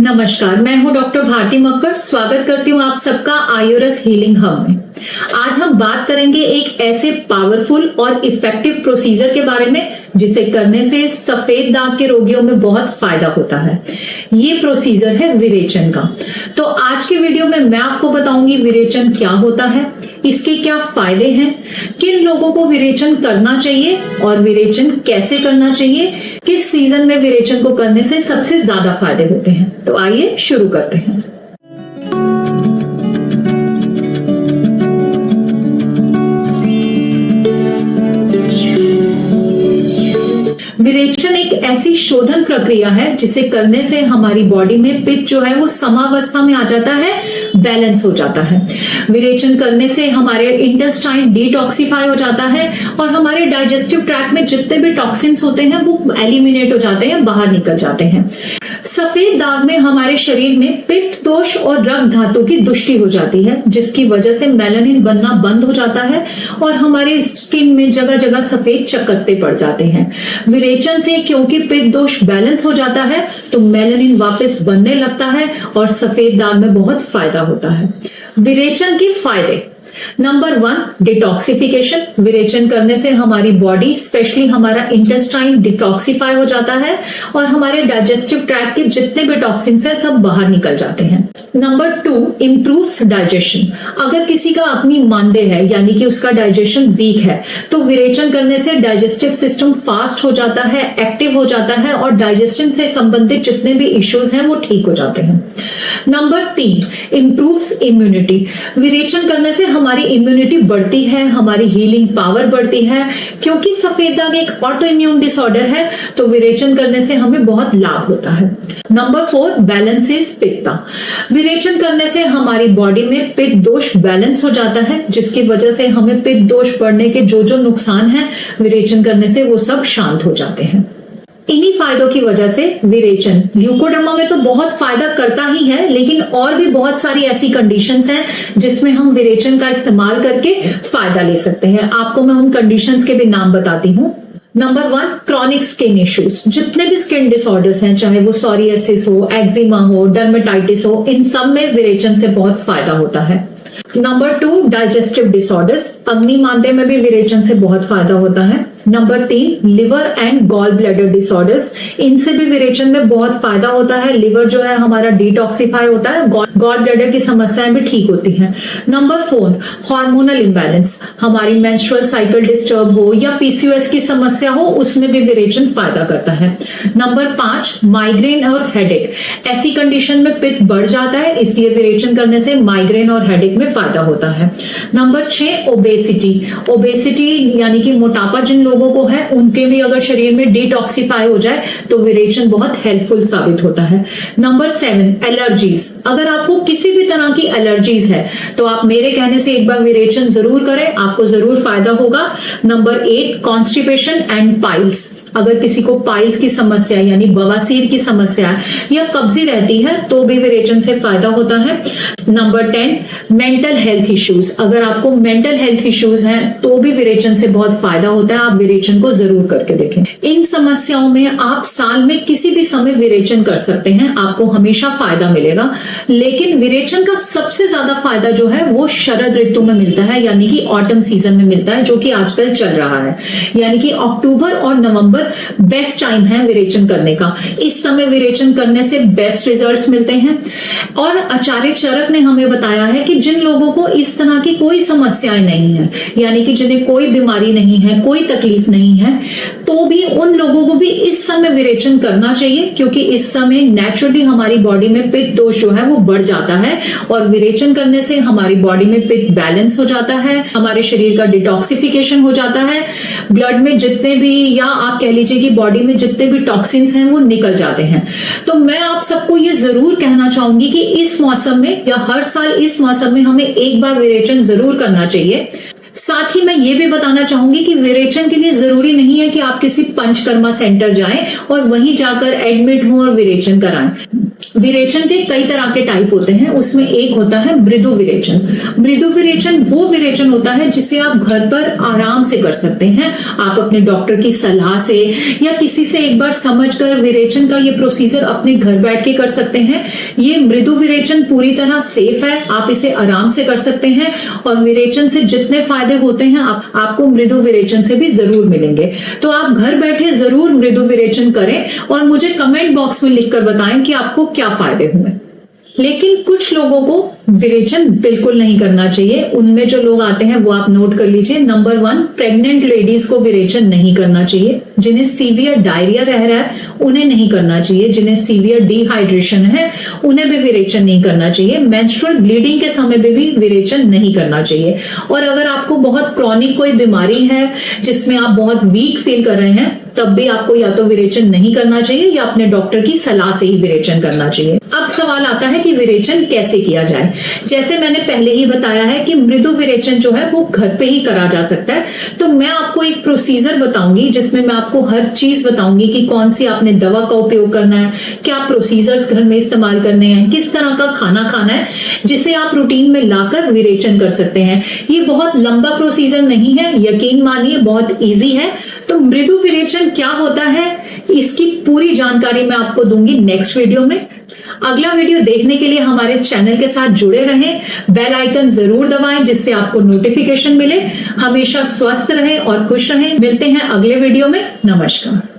नमस्कार, मैं हूं डॉक्टर भारती मक्कड़। स्वागत करती हूं आप सबका आयुरस हीलिंग हब में। आज हम बात करेंगे एक ऐसे पावरफुल और इफेक्टिव प्रोसीजर के बारे में जिसे करने से सफेद दाग के रोगियों में बहुत फायदा होता है। ये प्रोसीजर है विरेचन का। तो आज के वीडियो में मैं आपको बताऊंगी विरेचन क्या होता है, इसके क्या फायदे हैं, किन लोगों को विरेचन करना चाहिए और विरेचन कैसे करना चाहिए, किस सीजन में विरेचन को करने से सबसे ज्यादा फायदे होते हैं। तो आइए शुरू करते हैं। विरेचन एक ऐसी शोधन प्रक्रिया है जिसे करने से हमारी बॉडी में पित्त जो है वो समावस्था में आ जाता है, बैलेंस हो जाता है। विरेचन करने से हमारे इंटेस्टाइन डिटॉक्सिफाई हो जाता है और हमारे डाइजेस्टिव ट्रैक्ट में जितने भी टॉक्सिन्स होते हैं वो एलिमिनेट हो जाते हैं, बाहर निकल जाते हैं। सफेद दाग में हमारे शरीर में पित्त दोष और रक्त धातु की दुष्टि हो जाती है, जिसकी वजह से मेलानिन बनना बंद हो जाता है और हमारे स्किन में जगह जगह सफेद चकत्ते पड़ जाते हैं। विरेचन से क्योंकि पित्त दोष बैलेंस हो जाता है तो मेलानिन वापस बनने लगता है और सफेद दाग में बहुत फायदा होता है। विरेचन के फायदे। Number 1, detoxification. विरेचन करने से हमारी बॉडी स्पेशली हमारा इंटेस्टाइन डिटॉक्सिफाई हो जाता है और हमारे डाइजेस्टिव ट्रैक्ट के जितने भी टॉक्सिन्स हैं सब बाहर निकल जाते हैं। Number 2, improves digestion. अगर किसी का अपनी मानदेय है यानी कि उसका डाइजेशन वीक है तो विरेचन करने से डाइजेस्टिव सिस्टम फास्ट हो जाता है, एक्टिव हो जाता है और डाइजेशन से संबंधित जितने भी इश्यूज हैं वो ठीक हो जाते हैं। Number 3, improves immunity. विरेचन करने से हमारी इम्यूनिटी बढ़ती है, हमारी हीलिंग पावर बढ़ती है। क्योंकि सफेद दाग एक ऑटो इम्यून डिसऑर्डर है तो विरेचन करने से हमें बहुत लाभ होता है। Number 4, balances पित्ता। विरेचन करने से हमारी बॉडी में पित्त दोष बैलेंस हो जाता है, जिसकी वजह से हमें पित्त दोष बढ़ने के जो नुकसान है विरेचन करने से वो सब शांत हो जाते हैं। इन्हीं फायदों की वजह से विरेचन ल्यूकोडर्मा में तो बहुत फायदा करता ही है, लेकिन और भी बहुत सारी ऐसी कंडीशंस हैं जिसमें हम विरेचन का इस्तेमाल करके फायदा ले सकते हैं। आपको मैं उन कंडीशंस के भी नाम बताती हूँ। Number 1, chronic skin issues. जितने भी स्किन डिसऑर्डर्स हैं, चाहे वो सोरियासिस हो, एक्जिमा हो, डर्मेटाइटिस हो, इन सब में विरेचन से बहुत फायदा होता है। Number 2, digestive disorders. अग्निमांद्य में भी विरेचन से बहुत फायदा होता है। Number 3, liver and gall bladder disorders. इनसे भी विरेचन में बहुत फायदा होता है। लिवर जो है हमारा डिटॉक्सिफाई होता है, गॉल ब्लैडर की समस्याएं भी ठीक होती हैं। Number 4, hormonal imbalance. हमारी मेंस्ट्रुअल साइकिल डिस्टर्ब हो या पीसीओएस की समस्या हो, उसमें भी विरेचन फायदा करता है। नंबर 5, माइग्रेन और हेडेक। ऐसी कंडीशन में पित्त बढ़ जाता है, इसलिए विरेचन करने से माइग्रेन और हेडेक में फायदा होता है। Number 6, obesity. ओबेसिटी यानी कि मोटापा जिन लोगों को है उनके भी अगर शरीर में डिटॉक्सिफाई हो जाए तो विरेचन बहुत हेल्पफुल साबित होता है। Number 7, allergies. अगर आपको किसी भी तरह की एलर्जीज है तो आप मेरे कहने से एक बार विरेचन जरूर करें, आपको जरूर फायदा होगा। Number 8, constipation and piles. अगर किसी को पाइल्स की समस्या यानी बवासीर की समस्या या कब्जी रहती है तो भी विरेचन से फायदा होता है। Number 10, mental health issues. अगर आपको मेंटल हेल्थ इश्यूज हैं तो भी विरेचन से बहुत फायदा होता है। आप विरेचन को जरूर करके देखें। इन समस्याओं में आप साल में किसी भी समय विरेचन कर सकते हैं, आपको हमेशा फायदा मिलेगा। लेकिन विरेचन का सबसे ज्यादा फायदा जो है वो शरद ऋतु में मिलता है, यानी कि ऑटम सीजन में मिलता है, जो कि आजकल चल रहा है। यानी कि अक्टूबर और नवंबर बेस्ट टाइम है विरेचन करने का। इस समय विरेचन करने से बेस्ट रिजल्ट्स मिलते हैं। और आचार्य चरक ने हमें बताया है कि जिन लोगों को इस तरह की कोई समस्याएं नहीं है, यानी कि जिन्हें कोई बीमारी नहीं है, कोई तकलीफ नहीं है, तो भी उन लोगों को भी इस समय विरेचन करना चाहिए, क्योंकि इस समय नेचुरली हमारी बॉडी में पित्त दोष जो है वो बढ़ जाता है और विरेचन करने से हमारी बॉडी में पित्त बैलेंस हो जाता है, हमारे शरीर का डिटॉक्सिफिकेशन हो जाता है, ब्लड में जितने भी या आप कह लीजिए कि बॉडी में जितने भी टॉक्सिन्स हैं वो निकल जाते हैं। तो मैं आप सबको ये जरूर कहना चाहूंगी कि इस मौसम में या हर साल इस मौसम में हमें एक बार विरेचन जरूर करना चाहिए। साथ ही मैं ये भी बताना चाहूंगी कि विरेचन के लिए जरूरी नहीं है कि आप किसी पंचकर्मा सेंटर जाएं और वहीं जाकर एडमिट हों और विरेचन कराएं। विरेचन के कई तरह के टाइप होते हैं, उसमें एक होता है मृदु विरेचन। मृदु विरेचन वो विरेचन होता है जिसे आप घर पर आराम से कर सकते हैं। आप अपने डॉक्टर की सलाह से या किसी से एक बार समझकर विरेचन का ये प्रोसीजर अपने घर बैठ के कर सकते हैं। ये मृदु विरेचन पूरी तरह सेफ है, आप इसे आराम से कर सकते हैं और विरेचन से जितने फायदे होते हैं आपको मृदु विरेचन से भी जरूर मिलेंगे। तो आप घर बैठे जरूर मृदु विरेचन करें और मुझे कमेंट बॉक्स में लिखकर बताएं कि आपको क्या फायदे हुए। लेकिन कुछ लोगों को विरेचन बिल्कुल नहीं करना चाहिए। उनमें जो लोग आते हैं वो आप नोट कर लीजिए। नंबर 1, प्रेग्नेंट लेडीज को विरेचन नहीं करना चाहिए। जिन्हें सीवियर डायरिया रह रहा है उन्हें नहीं करना चाहिए। जिन्हें सीवियर डिहाइड्रेशन है उन्हें भी विरेचन नहीं करना चाहिए। मेंस्ट्रुअल ब्लीडिंग के समय में भी विरेचन नहीं करना चाहिए। और अगर आपको बहुत क्रॉनिक कोई बीमारी है जिसमें आप बहुत वीक फील कर रहे हैं तब भी आपको या तो विरेचन नहीं करना चाहिए या अपने डॉक्टर की सलाह से ही विरेचन करना चाहिए। अब सवाल आता है कि विरेचन कैसे किया जाए। जैसे मैंने पहले ही बताया है कि मृदु विरेचन जो है वो घर पे ही करा जा सकता है। तो मैं आपको एक प्रोसीजर बताऊंगी जिसमें मैं आपको हर चीज बताऊंगी कि कौन सी आपने दवा का उपयोग करना है, क्या प्रोसीजर्स घर में इस्तेमाल करने हैं, किस तरह का खाना खाना है जिसे आप रूटीन में लाकर विरेचन कर सकते हैं। ये बहुत लंबा प्रोसीजर नहीं है, यकीन मानिए बहुत ईजी है। तो मृदु विरेचन क्या होता है इसकी पूरी जानकारी मैं आपको दूंगी नेक्स्ट वीडियो में। अगला वीडियो देखने के लिए हमारे चैनल के साथ जुड़े रहें, बेल आइकन जरूर दबाएं जिससे आपको नोटिफिकेशन मिले। हमेशा स्वस्थ रहें और खुश रहें। मिलते हैं अगले वीडियो में। नमस्कार।